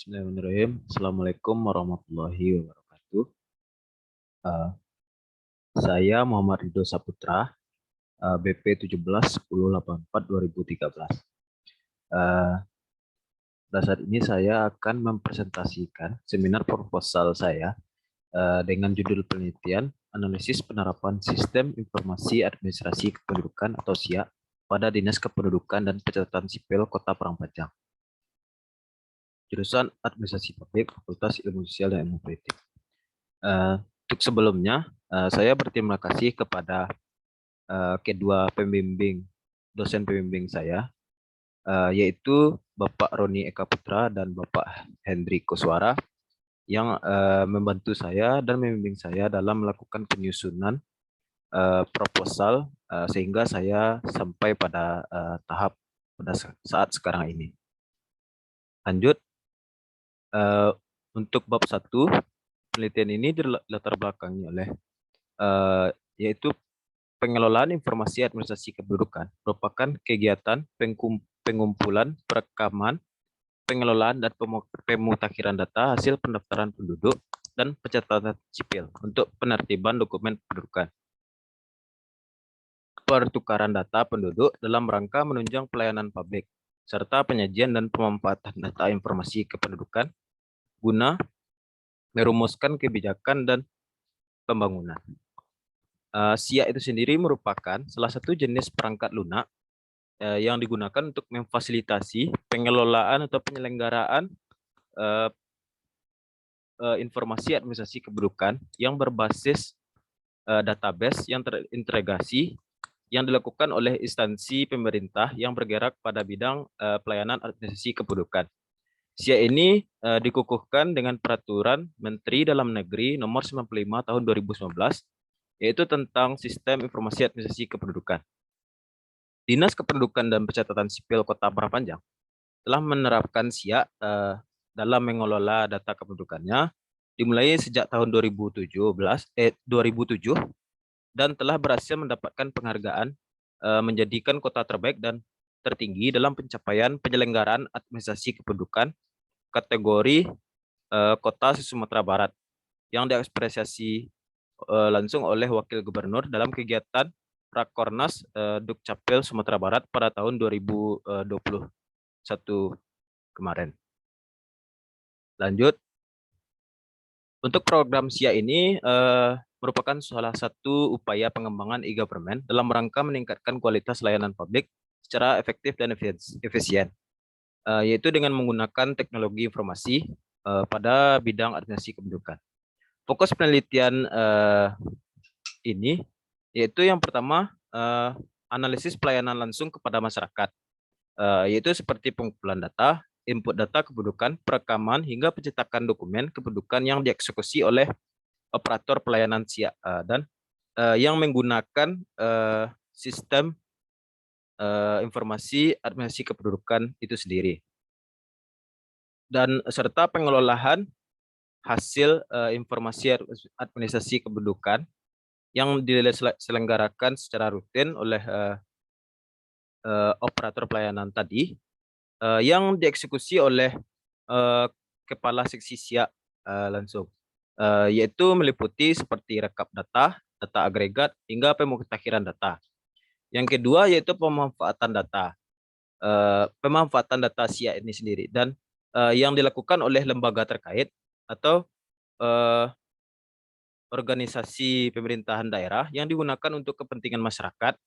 Bismillahirrahmanirrahim. Assalamualaikum warahmatullahi wabarakatuh. Eh, saya Muhammad Ridho Saputra, BP 171084-2013. Pada saat ini saya akan mempresentasikan seminar proposal saya dengan judul penelitian Analisis Penerapan Sistem Informasi Administrasi Kependudukan atau SIA pada Dinas Kependudukan dan Pencatatan Sipil Kota Parangpanjang. Jurusan Administrasi Publik, Fakultas Ilmu Sosial dan Ilmu Politik. Untuk sebelumnya, saya berterima kasih kepada kedua dosen pembimbing saya, yaitu Bapak Roni Eka Putra dan Bapak Hendri Koswara, yang membantu saya dan membimbing saya dalam melakukan penyusunan proposal sehingga saya sampai pada tahap pada saat sekarang ini. Lanjut, untuk bab 1, penelitian ini dilatar belakangi oleh yaitu pengelolaan informasi administrasi kependudukan merupakan kegiatan pengumpulan, perekaman, pengelolaan dan pemutakhiran data hasil pendaftaran penduduk dan pencatatan sipil untuk penertiban dokumen kependudukan. Pertukaran data penduduk dalam rangka menunjang pelayanan publik serta penyajian dan pemanfaatan data informasi kependudukan guna merumuskan kebijakan dan pembangunan. SIA itu sendiri merupakan salah satu jenis perangkat lunak yang digunakan untuk memfasilitasi pengelolaan atau penyelenggaraan informasi administrasi kependudukan yang berbasis database yang terintegrasi yang dilakukan oleh instansi pemerintah yang bergerak pada bidang pelayanan administrasi kependudukan. SIA ini dikukuhkan dengan Peraturan Menteri Dalam Negeri Nomor 95 Tahun 2019, yaitu tentang Sistem Informasi Administrasi Kependudukan. Dinas Kependudukan dan Pencatatan Sipil Kota Parangpanjang telah menerapkan SIA dalam mengelola data kependudukannya dimulai sejak tahun 2007 dan telah berhasil mendapatkan penghargaan menjadikan kota terbaik dan tertinggi dalam pencapaian penyelenggaraan administrasi kependudukan kategori kota Sumatera Barat yang diapresiasi langsung oleh Wakil Gubernur dalam kegiatan Rakornas Dukcapil Sumatera Barat pada tahun 2021 kemarin. Lanjut, untuk program SIA ini merupakan salah satu upaya pengembangan e-government dalam rangka meningkatkan kualitas layanan publik secara efektif dan efisien, yaitu dengan menggunakan teknologi informasi pada bidang administrasi kependudukan. Fokus penelitian ini yaitu yang pertama analisis pelayanan langsung kepada masyarakat, yaitu seperti pengumpulan data, input data kependudukan, perekaman hingga pencetakan dokumen kependudukan yang dieksekusi oleh operator pelayanan SIA dan yang menggunakan sistem informasi administrasi kependudukan itu sendiri, dan serta pengelolaan hasil informasi administrasi kependudukan yang diselenggarakan secara rutin oleh operator pelayanan tadi yang dieksekusi oleh kepala seksi SIA langsung, yaitu meliputi seperti rekap data, data agregat, hingga pemutakhiran data. Yang kedua yaitu pemanfaatan data. Pemanfaatan data SIA ini sendiri dan yang dilakukan oleh lembaga terkait atau organisasi pemerintahan daerah yang digunakan untuk kepentingan masyarakat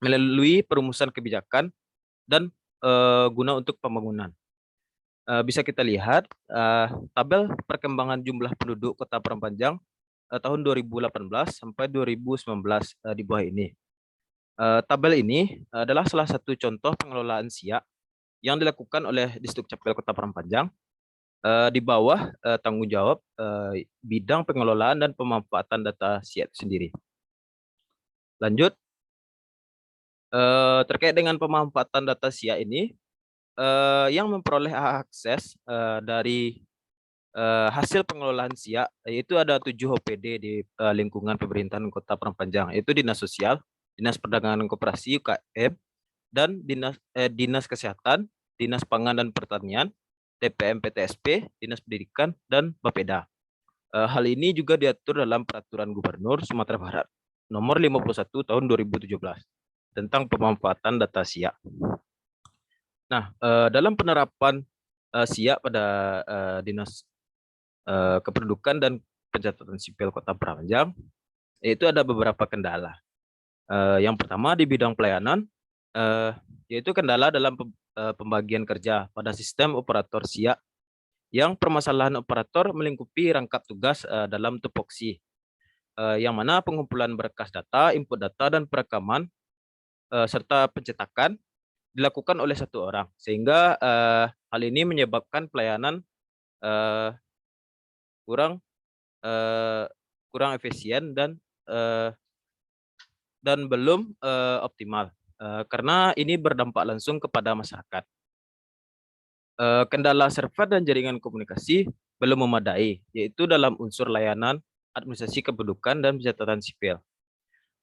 melalui perumusan kebijakan dan guna untuk pembangunan. Bisa kita lihat tabel perkembangan jumlah penduduk Kota Parangpanjang tahun 2018 sampai 2019 di bawah ini. Tabel ini adalah salah satu contoh pengelolaan SIA yang dilakukan oleh Disdukcapil Kota Parangpanjang di bawah tanggung jawab bidang pengelolaan dan pemanfaatan data SIA itu sendiri. Lanjut, terkait dengan pemanfaatan data SIA ini, yang memperoleh akses dari hasil pengelolaan SIA, yaitu ada 7 OPD di lingkungan pemerintahan Kota Parangpanjang, yaitu Dinas Sosial, Dinas Perdagangan dan Koperasi UKM, dan Dinas Kesehatan, Dinas Pangan dan Pertanian, TPM PTSP, Dinas Pendidikan, dan Bapeda. Hal ini juga diatur dalam Peraturan Gubernur Sumatera Barat Nomor 51 Tahun 2017 tentang pemanfaatan data SIA. Nah, dalam penerapan SIA pada Dinas Kependudukan dan Pencatatan Sipil Kota Prapanjang, yaitu ada beberapa kendala. Yang pertama di bidang pelayanan, yaitu kendala dalam pembagian kerja pada sistem operator SIA yang permasalahan operator melingkupi rangkap tugas dalam tupoksi, yang mana pengumpulan berkas data, input data, dan perekaman serta pencetakan dilakukan oleh satu orang, sehingga hal ini menyebabkan pelayanan kurang kurang efisien dan belum optimal, karena ini berdampak langsung kepada masyarakat. Kendala server dan jaringan komunikasi belum memadai, yaitu dalam unsur layanan, administrasi kependudukan, dan pencatatan sipil.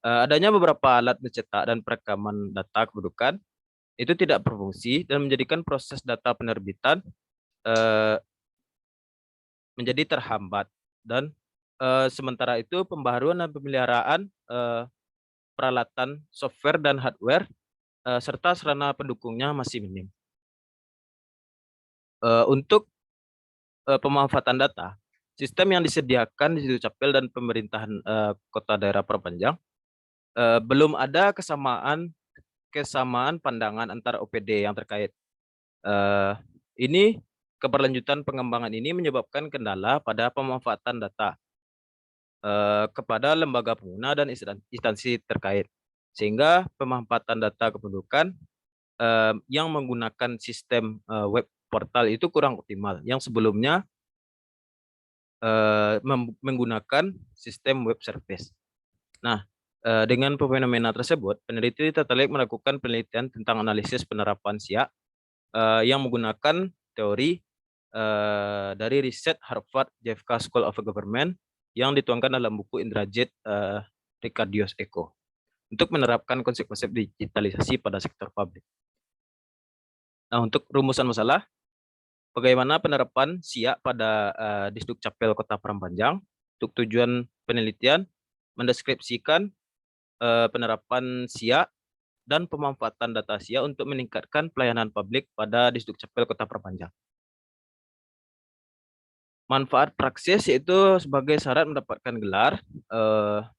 Adanya beberapa alat mencetak dan perekaman data kependudukan itu tidak berfungsi dan menjadikan proses data penerbitan menjadi terhambat, dan sementara itu pembaharuan dan pemeliharaan peralatan software dan hardware serta sarana pendukungnya masih minim. Untuk pemanfaatan data, sistem yang disediakan di Dukcapil dan pemerintahan Kota Daerah Prapanjang belum ada kesamaan pandangan antar OPD yang terkait. Ini keberlanjutan pengembangan ini menyebabkan kendala pada pemanfaatan data kepada lembaga pengguna dan instansi terkait, sehingga pemanfaatan data kependudukan yang menggunakan sistem web portal itu kurang optimal, yang sebelumnya menggunakan sistem web service. Nah, dengan fenomena tersebut, peneliti tertarik melakukan penelitian tentang analisis penerapan SIA yang menggunakan teori dari riset Harvard JFK School of Government yang dituangkan dalam buku Indrajit Ricardius Eko untuk menerapkan konsep-konsep digitalisasi pada sektor publik. Nah, untuk rumusan masalah, bagaimana penerapan SIA pada Disdukcapil Kota Prapanjang untuk tujuan penelitian mendeskripsikan penerapan SIA dan pemanfaatan data SIA untuk meningkatkan pelayanan publik pada Disdukcapil Kota Prapanjang. Manfaat praksis yaitu sebagai syarat mendapatkan gelar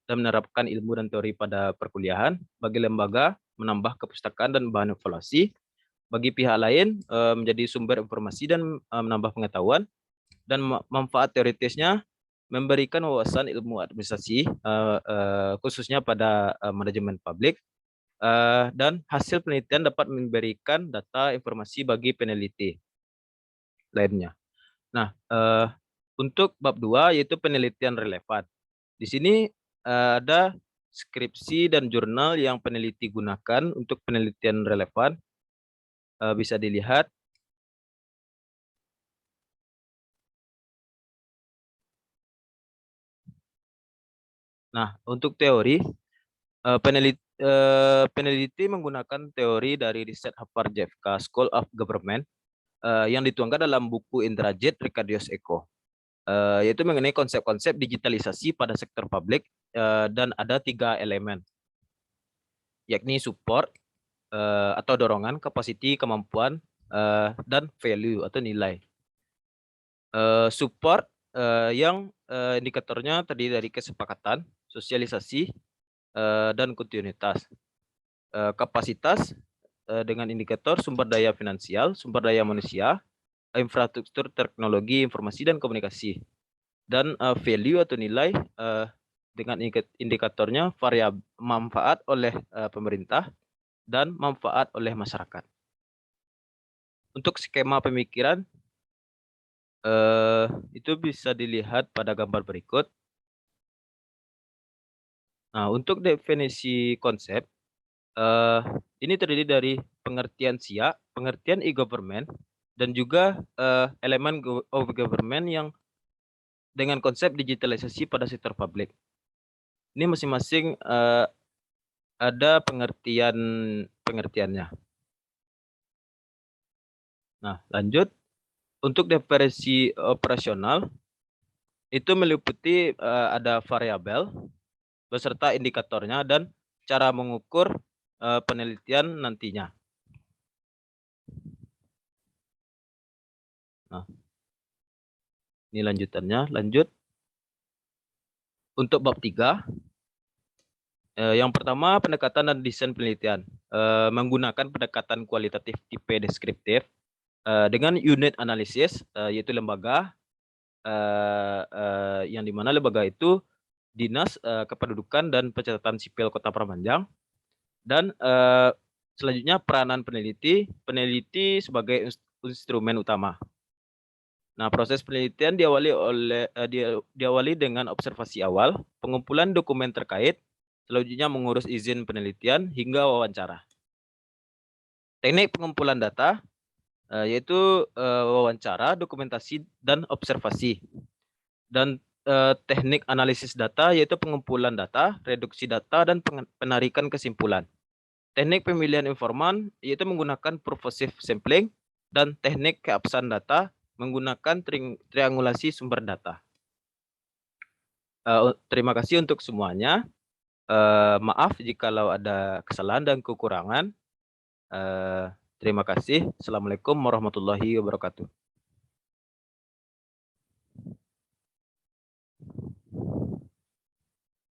dan menerapkan ilmu dan teori pada perkuliahan bagi lembaga, menambah kepustakaan dan bahan evaluasi. Bagi pihak lain menjadi sumber informasi dan menambah pengetahuan. Dan manfaat teoritisnya memberikan wawasan ilmu administrasi khususnya pada manajemen publik, dan hasil penelitian dapat memberikan data informasi bagi peneliti lainnya. Nah, untuk bab 2 yaitu penelitian relevan. Di sini ada skripsi dan jurnal yang peneliti gunakan untuk penelitian relevan. Bisa dilihat. Nah, untuk teori, peneliti menggunakan teori dari riset Harvard JFK School of Government yang dituangkan dalam buku Indrajit Ricardius Eko, yaitu mengenai konsep-konsep digitalisasi pada sektor publik, dan ada 3 elemen, yakni support atau dorongan, capacity, kemampuan, dan value atau nilai. Support yang indikatornya terdiri dari kesepakatan, sosialisasi, dan kontinuitas. Kapasitas dengan indikator sumber daya finansial, sumber daya manusia, infrastruktur teknologi informasi dan komunikasi. Dan value atau nilai dengan indikatornya variabel manfaat oleh pemerintah dan manfaat oleh masyarakat. Untuk skema pemikiran itu bisa dilihat pada gambar berikut. Nah, untuk definisi konsep, ini terdiri dari pengertian SIA, pengertian e-government, dan juga elemen of government yang dengan konsep digitalisasi pada sektor publik. Ini masing-masing ada pengertiannya. Nah, lanjut. Untuk definisi operasional itu meliputi ada variabel beserta indikatornya dan cara mengukur penelitian nantinya. Nah, ini lanjutannya. Lanjut. Untuk bab 3, yang pertama pendekatan dan desain penelitian. Menggunakan pendekatan kualitatif tipe deskriptif dengan unit analisis, yaitu lembaga, yang dimana lembaga itu Dinas Kependudukan dan Pencatatan Sipil Kota Prapanjang. Dan selanjutnya peranan peneliti sebagai instrumen utama. Nah, proses penelitian diawali dengan observasi awal, pengumpulan dokumen terkait, selanjutnya mengurus izin penelitian hingga wawancara. Teknik pengumpulan data yaitu wawancara, dokumentasi, dan observasi. Dan teknik analisis data yaitu pengumpulan data, reduksi data, dan penarikan kesimpulan. Teknik pemilihan informan yaitu menggunakan purposive sampling, dan teknik keabsahan data menggunakan triangulasi sumber data. Terima kasih untuk semuanya. Maaf jikalau ada kesalahan dan kekurangan. Terima kasih. Assalamualaikum warahmatullahi wabarakatuh.